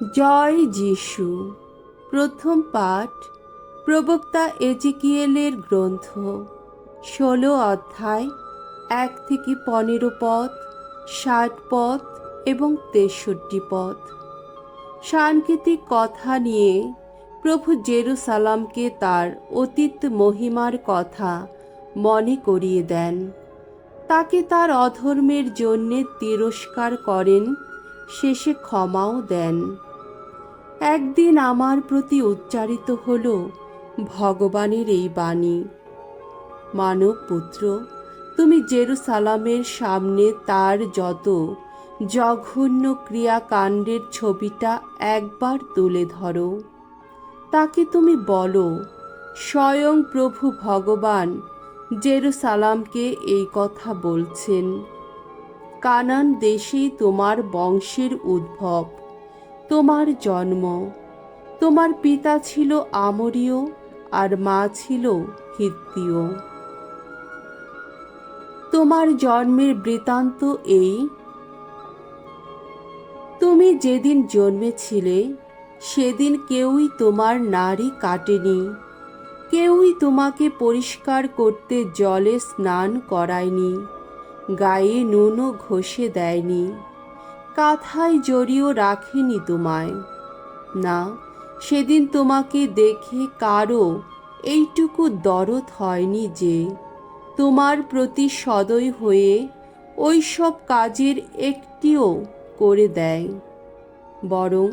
জয় যিশু। প্রথম পাঠ প্রবক্তা এজিকিয়েলের গ্রন্থ, 16 অধ্যায়, 1 থেকে 15 পদ, 60 পদ এবং 63 পদ। সাংকেতিক কথা নিয়ে প্রভু জেরুসালামকে তার অতীত মহিমার কথা মনে করিয়ে দেন। তাকে তার অধর্মের জন্যে তিরস্কার করেন, শেষে ক্ষমাও দেন। একদিন আমার প্রতি উচ্চারিত হল ভগবানের এই বাণী: মানব পুত্র, তুমি জেরুসালামের সামনে তার যত জঘন্য ক্রিয়াকাণ্ডের ছবিটা একবার তুলে ধরো। তাকে তুমি বলো, স্বয়ং প্রভু ভগবান জেরুসালামকে এই কথা বলছেন, কানান দেশেই তোমার বংশের উদ্ভব, তোমার জন্ম। তোমার পিতা ছিল আমরীয় আর মা ছিল হিত্তীয়। তোমার জন্মের বৃত্তান্ত এই: তুমি যেদিন জন্মেছিলে সেদিন কেউই তোমার নাড়ি কাটেনি, কেউই তোমাকে পরিষ্কার করতে জলে স্নান করায়নি, গায়ে নুনও ঘষে দেয়নি, কাঁথায় জড়িয়েও রাখেনি তোমায়। না, সেদিন তোমাকে দেখে কারও এইটুকু দরদ হয়নি যে তোমার প্রতি সদয় হয়ে ওই সব কাজের একটিও করে দেয়। বরং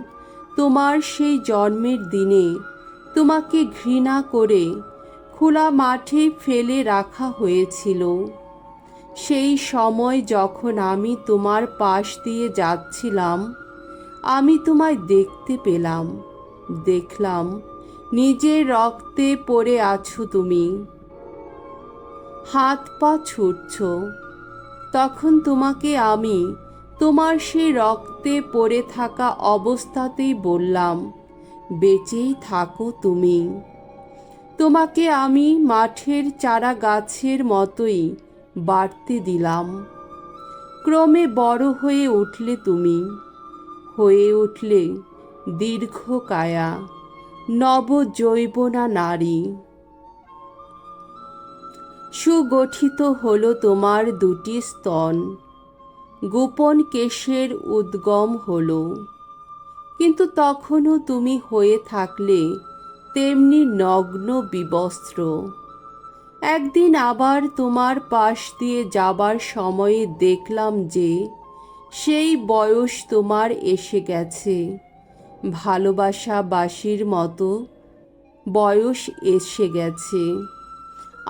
তোমার সেই জন্মের দিনে তোমাকে ঘৃণা করে খোলা মাঠে ফেলে রাখা হয়েছিল। সেই সময় যখন আমি তোমার পাশ দিয়ে যাচ্ছিলাম, আমি তোমায় দেখতে পেলাম। দেখলাম নিজের রক্তে পড়ে আছো তুমি, হাত পা ছুটছ। তখন তোমাকে আমি তোমার সেই রক্তে পড়ে থাকা অবস্থাতেই বললাম, বেঁচেই থাকো তুমি। তোমাকে আমি মাঠের চারা গাছের মতোই বাড়তে দিলাম। ক্রমে বড় হয়ে উঠলে তুমি, হয়ে উঠলে দীর্ঘকায়া, নবযৌবনা নারী। সুগঠিত হলো তোমার দুটি স্তন, গোপন কেশের উদ্গম হলো। কিন্তু তখনও তুমি হয়ে থাকলে তেমনি নগ্ন বিবস্ত্র। একদিন আবার তোমার পাশ দিয়ে যাবার সময়ে দেখলাম যে সেই বয়স তোমার এসে গেছে, ভালোবাসা বাসির মতো বয়স এসে গেছে।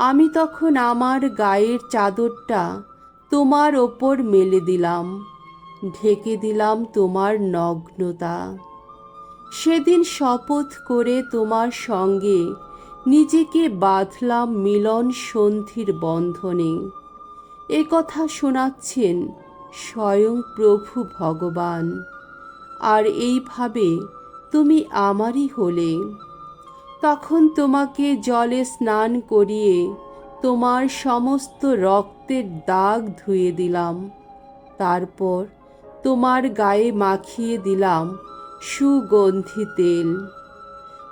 আমি তখন আমার গায়ের চাদরটা তোমার ওপর মেলে দিলাম, ঢেকে দিলাম তোমার নগ্নতা। সেদিন শপথ করে তোমার সঙ্গে নিজেকে বাঁধলাম মিলন সন্ধির বন্ধনে। এ কথা শোনাচ্ছেন স্বয়ং প্রভু ভগবান। আর এইভাবে তুমি আমারই হলে। তখন তোমাকে জলে স্নান করিয়ে তোমার সমস্ত রক্তের দাগ ধুয়ে দিলাম। তারপর তোমার গায়ে মাখিয়ে দিলাম সুগন্ধি তেল।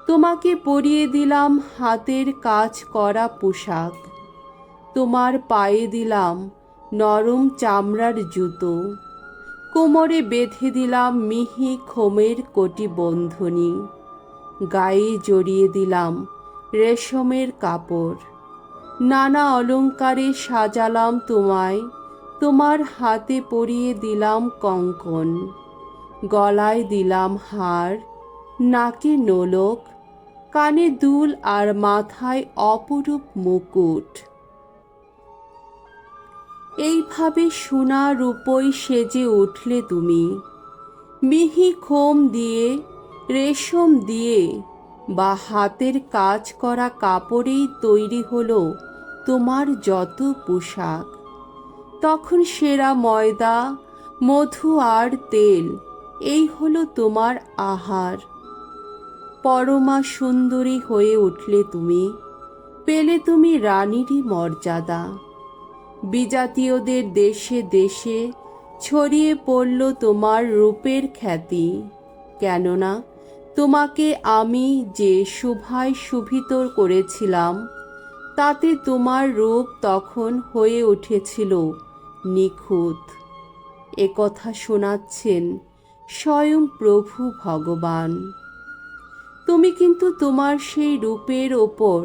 তোমাকে পরিয়ে দিলাম হাতের কাজ করা পোশাক। তোমার পায়ে দিলাম নরম চামড়ার জুতো। কোমরে বেঁধে দিলাম মিহি খোমের কটিবন্ধনী। গায়ে জড়িয়ে দিলাম রেশমের কাপড়। নানা অলঙ্কারে সাজালাম তোমায়। তোমার হাতে পরিয়ে দিলাম কঙ্কন, গলায় দিলাম হার, নাকে নোলক, কানে দুল আর মাথায় অপরূপ মুকুট। এইভাবে সোনা রূপোয় সেজে উঠলে তুমি। মিহি খোম দিয়ে, রেশম দিয়ে বা হাতের কাজ করা কাপড়েই তৈরি হলো তোমার যত পোশাক। তখন সেরা ময়দা, মধু আর তেল এই হলো তোমার আহার। পরমা সুন্দরী হয়ে উঠলে তুমি, পেলে তুমি রানীরই মর্যাদা। বিজাতীয়দের দেশে দেশে ছড়িয়ে পড়ল তোমার রূপের খ্যাতি। কেননা তোমাকে আমি যে শোভায় শোভিত করেছিলাম তাতে তোমার রূপ তখন হয়ে উঠেছিল নিখুঁত। একথা শোনাচ্ছেন স্বয়ং প্রভু ভগবান। তুমি কিন্তু তোমার সেই রূপের ওপর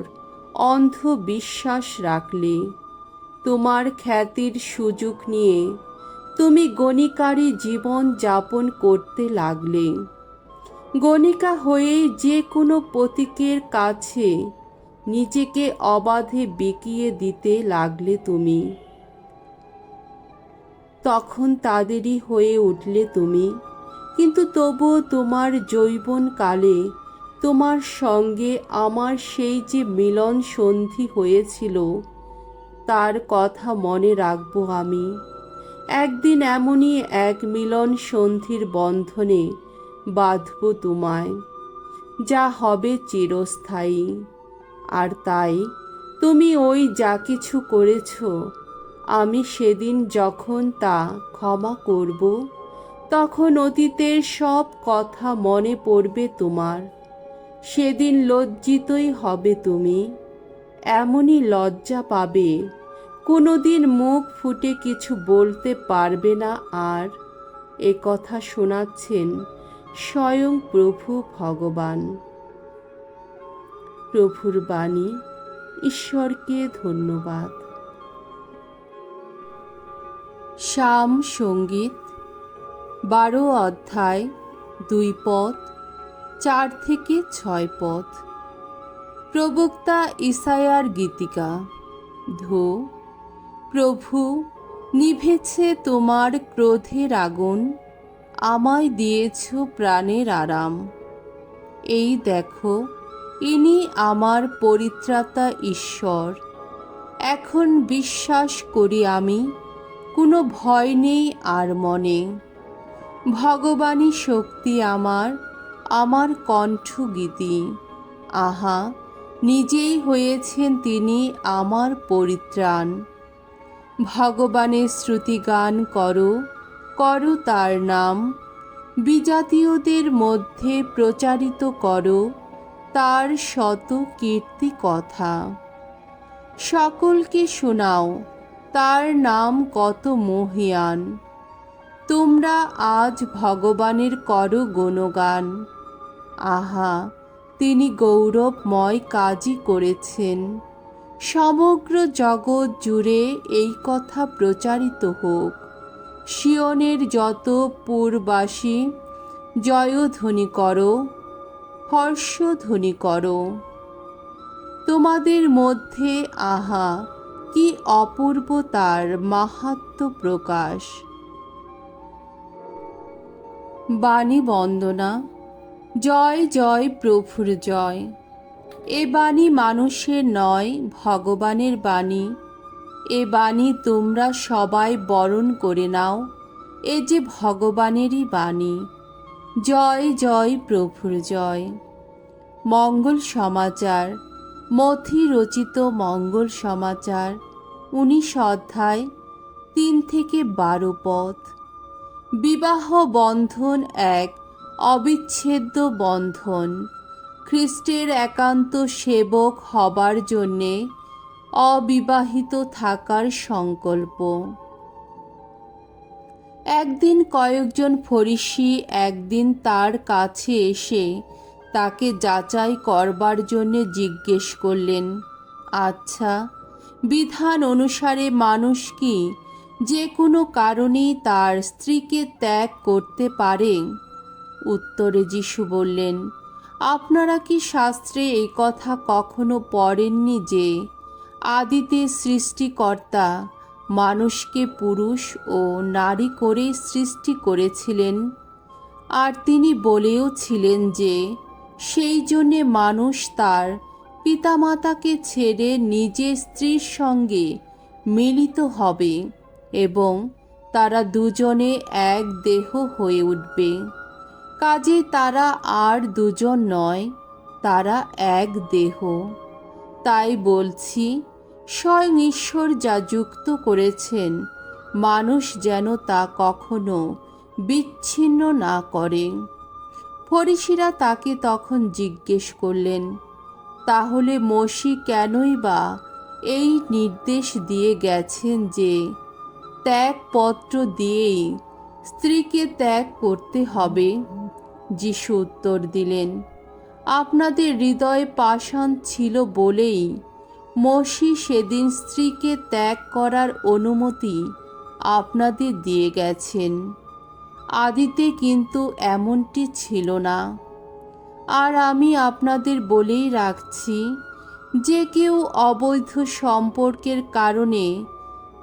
অন্ধ বিশ্বাস রাখলে। তোমার খ্যাতির সুযোগ নিয়ে তুমি গণিকারী জীবন যাপন করতে লাগলে। গণিকা হয়ে যে কোনো প্রতীকের কাছে নিজেকে অবাধে বিকিয়ে দিতে লাগলে তুমি। তখন তাদেরই হয়ে উঠলে তুমি। কিন্তু তবুও তোমার যৌবনকালে তোমার সঙ্গে আমার সেই যে মিলন সন্ধি হয়েছিল তার কথা মনে রাখবো আমি। একদিন এমনই এক মিলন সন্ধির বন্ধনে বাঁধব তোমায়, যা হবে চিরস্থায়ী। আর তাই তুমি ওই যা কিছু করেছ আমি সেদিন যখন তা ক্ষমা করব তখন অতীতের সব কথা মনে পড়বে তোমার। সেদিন লজ্জিতই হবে তুমি, এমনই লজ্জা পাবে কোনোদিন মুখ ফুটে কিছু বলতে পারবে না আর। এ কথা শোনাচ্ছেন স্বয়ং প্রভু ভগবান। প্রভুর বাণী। ঈশ্বরকে ধন্যবাদ। শাম সঙ্গীত 12 অধ্যায় 2 পদ 4 থেকে 6 পদ। প্রবক্তা ইসায়ার গীতিকা। ধো প্রভু, নিভেছে তোমার ক্রোধের আগুন, আমায় দিয়েছ প্রাণের আরাম। এই দেখো, ইনি আমার পরিত্রাতা ঈশ্বর। এখন বিশ্বাস করি আমি, কোনো ভয় নেই আর মনে। ভগবানই শক্তি আমার, আমার কণ্ঠগীতি। আহা, নিজেই হয়েছেন তিনি আমার পরিত্রাণ। ভগবানের শ্রুতিগান করো, করো তার নাম। বিজাতীয়দের মধ্যে প্রচারিত করো তার শত কীর্তি কথা। সকলকে শোনাও তার নাম কত মহিয়ান। তোমরা আজ ভগবানের করো গুণগান। আহা, তিনি গৌরবময় কাজই করেছেন। সমগ্র জগৎ জুড়ে এই কথা প্রচারিত হোক। সিয়নের যত পুরবাসী জয়ধ্বনি করো, হর্ষধ্বনি করো। তোমাদের মধ্যে আহা, কি অপূর্ব তার মাহাত্ম্য প্রকাশ। বাণী বন্দনা। জয় জয় প্রভুর জয়। এ বাণী মানুষের নয়, ভগবানের বাণী। এ বাণী তোমরা সবাই বরণ করে নাও, এ যে ভগবানেরই বাণী। জয় জয় প্রভুর জয়। মঙ্গল সমাচার। মথি রচিত মঙ্গল সমাচার 19 অধ্যায় 3 থেকে 12 পদ। বিবাহ বন্ধন এক অবিচ্ছেদ্য বন্ধন। খ্রিস্টের একান্ত সেবক হবার জন্যে অবিবাহিত থাকার সংকল্প। একদিন কয়েকজন ফরিসি একদিন তার কাছে এসে তাকে যাচাই করবার জন্যে জিজ্ঞেস করলেন, আচ্ছা, বিধান অনুসারে মানুষ কি যে কোনো কারণেই তার স্ত্রীকে ত্যাগ করতে পারে? উত্তরে যিশু বললেন, আপনারা কি শাস্ত্রে এই কথা কখনো পড়েননি যে আদিতে সৃষ্টিকর্তা মানুষকে পুরুষ ও নারী করে সৃষ্টি করেছিলেন? আর তিনি বলেও ছিলেন যে সেই জন্যে মানুষ তার পিতামাতাকে ছেড়ে নিজের স্ত্রীর সঙ্গে মিলিত হবে এবং তারা দুজনে এক দেহ হয়ে উঠবে। কাজে তারা আর দুজন নয়, তারা এক দেহ। তাই বলছি, স্বয়ং ঈশ্বর যা যুক্ত করেছেন মানুষ যেন তা কখনো বিচ্ছিন্ন না করে। ফরিসিরা তাকে তখন জিজ্ঞেস করলেন, তাহলে মসি কেনই বা এই নির্দেশ দিয়ে গেছেন যে ত্যাগপত্র দিয়েই স্ত্রীকে ত্যাগ করতে হবে? যিশু উত্তর দিলেন, আপনাদের হৃদয় পাষাণ ছিল বলেই মসি সেদিন স্ত্রীকে ত্যাগ করার অনুমতি আপনাদের দিয়ে গেছেন। আদিতে কিন্তু এমনটি ছিল না। আর আমি আপনাদের বলেই রাখছি, যে কেউ অবৈধ সম্পর্কের কারণে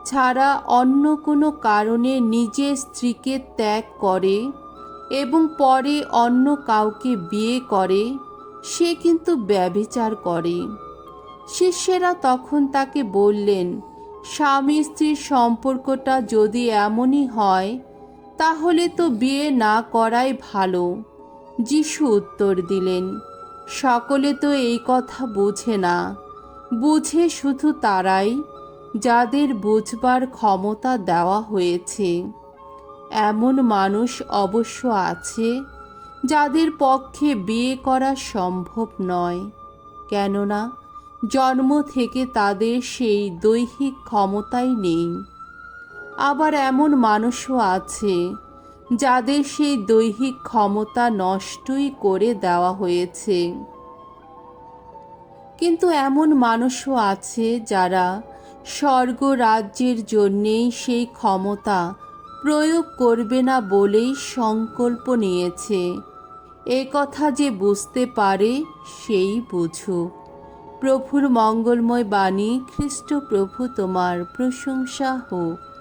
ছাড়া অন্য কোনো কারণে নিজের স্ত্রীকে ত্যাগ করে এবং পরে অন্য কাউকে বিয়ে করে, সে কিন্তু ব্যভিচার করে। শিষ্যেরা তখন তাকে বললেন, স্বামী স্ত্রীর সম্পর্কটা যদি এমনই হয় তাহলে তো বিয়ে না করাই ভালো। যিশু উত্তর দিলেন, সকলে তো এই কথা বোঝে না, বুঝে শুধু তারাই যাদের বুঝবার ক্ষমতা দেওয়া হয়েছে। এমন মানুষ অবশ্য আছে যাদের পক্ষে বিয়ে করা সম্ভব নয়, কেননা জন্ম থেকে তাদের সেই দৈহিক ক্ষমতাই নেই। আবার এমন মানুষও আছে যাদের সেই দৈহিক ক্ষমতা নষ্টই করে দেওয়া হয়েছে। কিন্তু এমন মানুষও আছে যারা স্বর্গ রাজ্যের জন্যেই সেই ক্ষমতা প্রয়োগ করবে না বলেই সংকল্প নিয়েছে। এ কথা যে বুঝতে পারে সেই বুঝুক। প্রভুর মঙ্গলময় বাণী। খ্রিস্ট প্রভু তোমার প্রশংসা হোক।